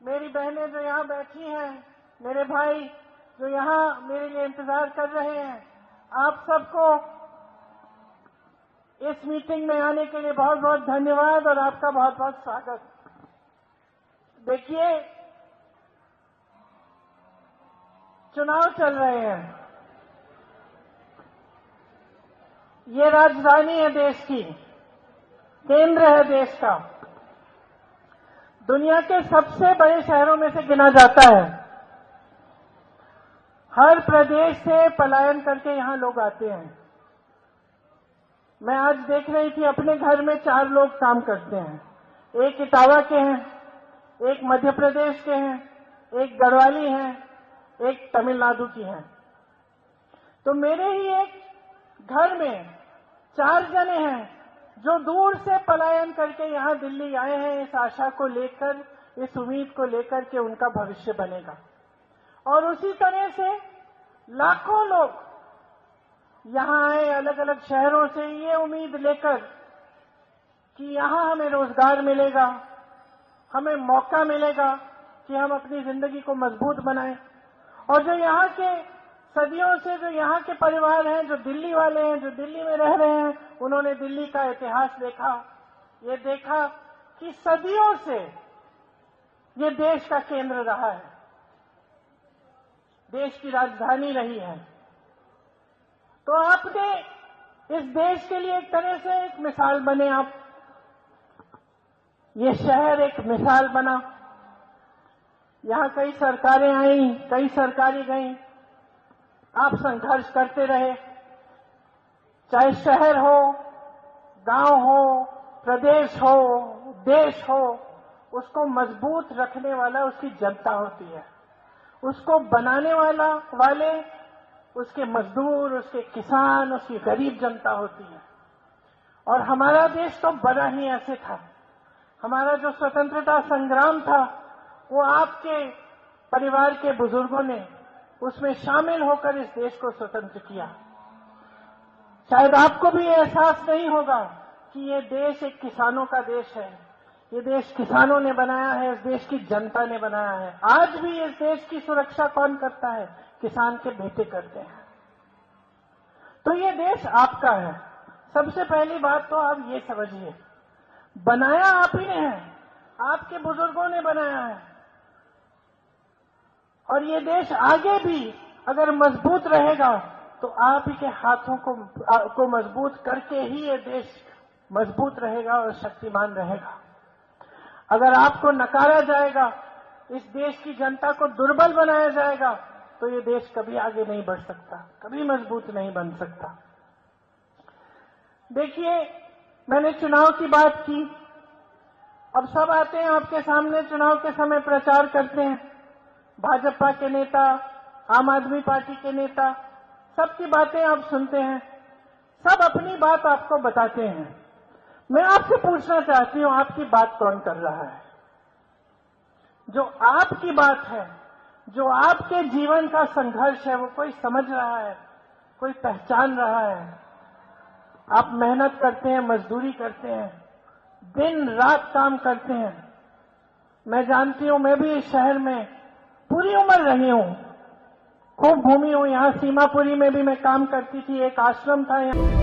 मेरी बहनें जो यहाँ बैठी हैं, मेरे भाई जो यहाँ मेरे लिए इंतजार कर रहे हैं, आप सबको इस मीटिंग में आने के लिए बहुत बहुत धन्यवाद और आपका बहुत बहुत स्वागत। देखिए, चुनाव चल रहे हैं। ये राजधानी है देश की, केंद्र है देश का, दुनिया के सबसे बड़े शहरों में से गिना जाता है। हर प्रदेश से पलायन करके यहां लोग आते हैं। मैं आज देख रही थी, अपने घर में 4 लोग काम करते हैं। एक इटावा के हैं, एक मध्य प्रदेश के हैं, एक गढ़वाली हैं, एक तमिलनाडु की हैं। तो मेरे ही एक घर में 4 जने हैं जो दूर से पलायन करके यहां दिल्ली आए हैं, इस आशा को लेकर, इस उम्मीद को लेकर कि उनका भविष्य बनेगा। और उसी तरह से लाखों लोग यहां आए अलग अलग शहरों से, ये उम्मीद लेकर कि यहां हमें रोजगार मिलेगा, हमें मौका मिलेगा कि हम अपनी जिंदगी को मजबूत बनाएं। और जो यहां के सदियों से जो यहाँ के परिवार हैं, जो दिल्ली वाले हैं, जो दिल्ली में रह रहे हैं, उन्होंने दिल्ली का इतिहास देखा। ये देखा कि सदियों से ये देश का केंद्र रहा है, देश की राजधानी रही है। तो आपने इस देश के लिए एक तरह से एक मिसाल बने आप। ये शहर एक मिसाल बना। यहाँ कई सरकारें आई, कई सरकारें गईं, आप संघर्ष करते रहे। चाहे शहर हो, गांव हो, प्रदेश हो, देश हो, उसको मजबूत रखने वाला उसकी जनता होती है। उसको बनाने वाले उसके मजदूर, उसके किसान, उसकी गरीब जनता होती है। और हमारा देश तो बना ही ऐसे था। हमारा जो स्वतंत्रता संग्राम था, वो आपके परिवार के बुजुर्गों ने उसमें शामिल होकर इस देश को स्वतंत्र किया। शायद आपको भी एहसास नहीं होगा कि ये देश एक किसानों का देश है। ये देश किसानों ने बनाया है, इस देश की जनता ने बनाया है। आज भी इस देश की सुरक्षा कौन करता है? किसान के बेटे करते हैं। तो ये देश आपका है। सबसे पहली बात तो आप ये समझिए, बनाया आप ही ने है, आपके बुजुर्गों ने बनाया है। और ये देश आगे भी अगर मजबूत रहेगा तो आप ही के हाथों को मजबूत करके ही ये देश मजबूत रहेगा और शक्तिमान रहेगा। अगर आपको नकारा जाएगा, इस देश की जनता को दुर्बल बनाया जाएगा, तो ये देश कभी आगे नहीं बढ़ सकता, कभी मजबूत नहीं बन सकता। देखिए, मैंने चुनाव की बात की। अब सब आते हैं आपके सामने, चुनाव के समय प्रचार करते हैं। भाजपा के नेता, आम आदमी पार्टी के नेता, सबकी बातें आप सुनते हैं, सब अपनी बात आपको बताते हैं। मैं आपसे पूछना चाहती हूं, आपकी बात कौन कर रहा है? जो आपकी बात है, जो आपके जीवन का संघर्ष है, वो कोई समझ रहा है, कोई पहचान रहा है? आप मेहनत करते हैं, मजदूरी करते हैं, दिन रात काम करते हैं। मैं जानती हूं, मैं भी इस शहर में पूरी उम्र रही हूं, खूब घूमी हूं। यहां सीमापुरी में भी मैं काम करती थी, एक आश्रम था यहाँ।